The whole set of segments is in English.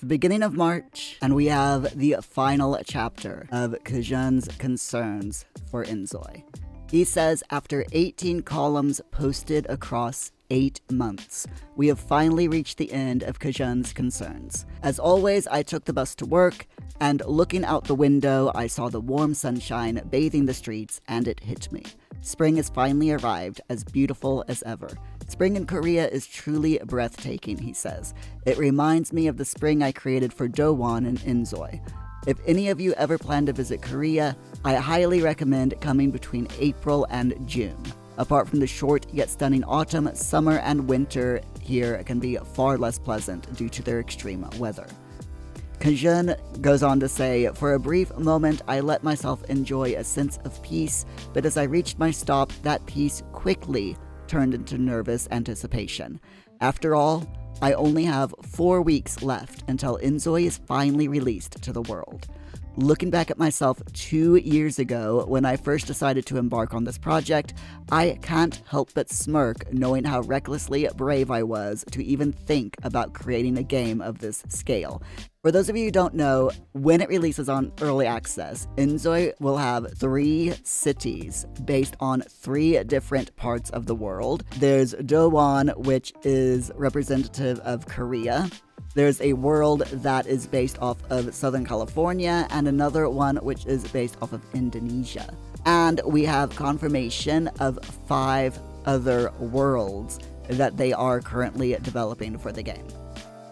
the beginning of March, and we have the final chapter of Kjun's concerns for inzoi. He says after 18 columns posted across 8 months, we have finally reached the end of Kjun's concerns. As always, I took the bus to work, and looking out the window, I saw the warm sunshine bathing the streets, and it hit me. Spring has finally arrived, as beautiful as ever. Spring in Korea is truly breathtaking, he says. It reminds me of the spring I created for Dowon and inzoi. If any of you ever plan to visit Korea, I highly recommend coming between April and June. Apart from the short yet stunning autumn, summer and winter here can be far less pleasant due to their extreme weather. Kjun goes on to say, for a brief moment I let myself enjoy a sense of peace, but as I reached my stop, that peace quickly turned into nervous anticipation. After all, I only have 4 weeks left until inzoi is finally released to the world. Looking back at myself 2 years ago when I first decided to embark on this project, I can't help but smirk knowing how recklessly brave I was to even think about creating a game of this scale. For those of you who don't know, when it releases on Early Access, inzoi will have 3 cities based on 3 different parts of the world. There's Dowon, which is representative of Korea. There's a world that is based off of Southern California, and another one which is based off of Indonesia. And we have confirmation of 5 other worlds that they are currently developing for the game.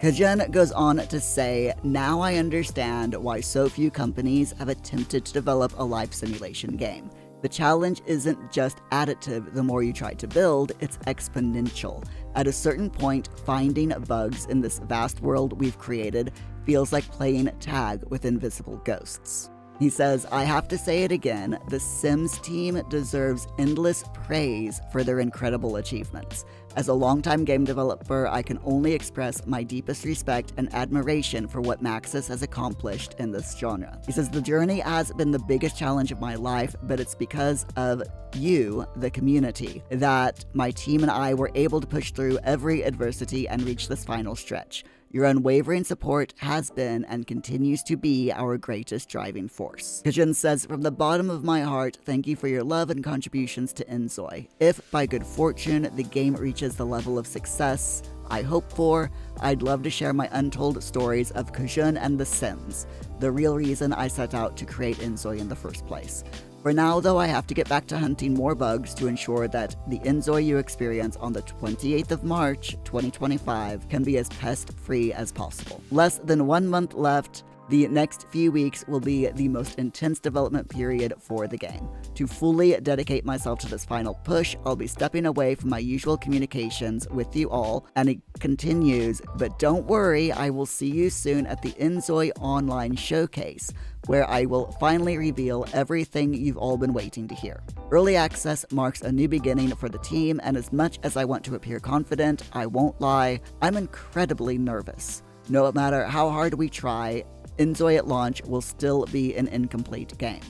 Kjun goes on to say, now I understand why so few companies have attempted to develop a life simulation game. The challenge isn't just additive the more you try to build, it's exponential. At a certain point, finding bugs in this vast world we've created feels like playing tag with invisible ghosts. He says, I have to say it again, the Sims team deserves endless praise for their incredible achievements. As a longtime game developer, I can only express my deepest respect and admiration for what Maxis has accomplished in this genre. He says, the journey has been the biggest challenge of my life, but it's because of you, the community, that my team and I were able to push through every adversity and reach this final stretch. Your unwavering support has been and continues to be our greatest driving force. Kjun says, from the bottom of my heart, thank you for your love and contributions to inzoi. If, by good fortune, the game reaches the level of success I hope for, I'd love to share my untold stories of Kjun and the Sims, the real reason I set out to create inzoi in the first place. For now, though, I have to get back to hunting more bugs to ensure that the inzoi you experience on the 28th of March, 2025 can be as pest-free as possible. Less than 1 month left. The next few weeks will be the most intense development period for the game. To fully dedicate myself to this final push, I'll be stepping away from my usual communications with you all, and it continues, but don't worry, I will see you soon at the inzoi online showcase, where I will finally reveal everything you've all been waiting to hear. Early access marks a new beginning for the team, and as much as I want to appear confident, I won't lie, I'm incredibly nervous. No matter how hard we try, inzoi at launch will still be an incomplete game.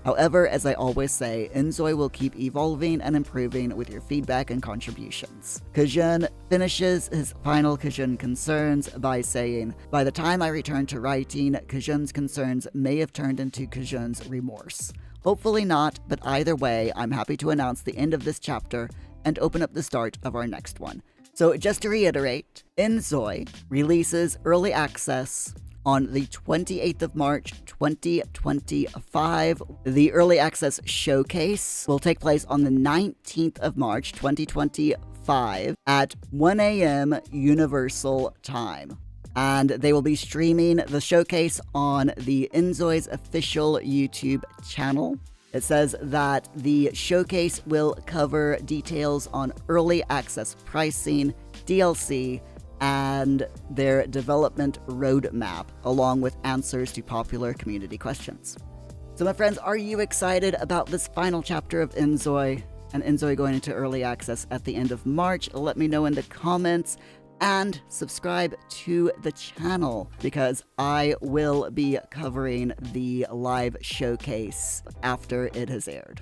However, as I always say, inzoi will keep evolving and improving with your feedback and contributions. Kjun finishes his final Kjun concerns by saying, by the time I return to writing, Kjun's concerns may have turned into Kjun's remorse. Hopefully not, but either way, I'm happy to announce the end of this chapter and open up the start of our next one. So just to reiterate, inzoi releases early access on the 28th of March, 2025. The Early Access Showcase will take place on the 19th of March, 2025 at 1 a.m. Universal Time. And they will be streaming the showcase on the inzoi's official YouTube channel. It says that the showcase will cover details on early access pricing, DLC, and their development roadmap, along with answers to popular community questions. So my friends, are you excited about this final chapter of inzoi and inzoi going into early access at the end of March? Let me know in the comments, and subscribe to the channel because I will be covering the live showcase after it has aired.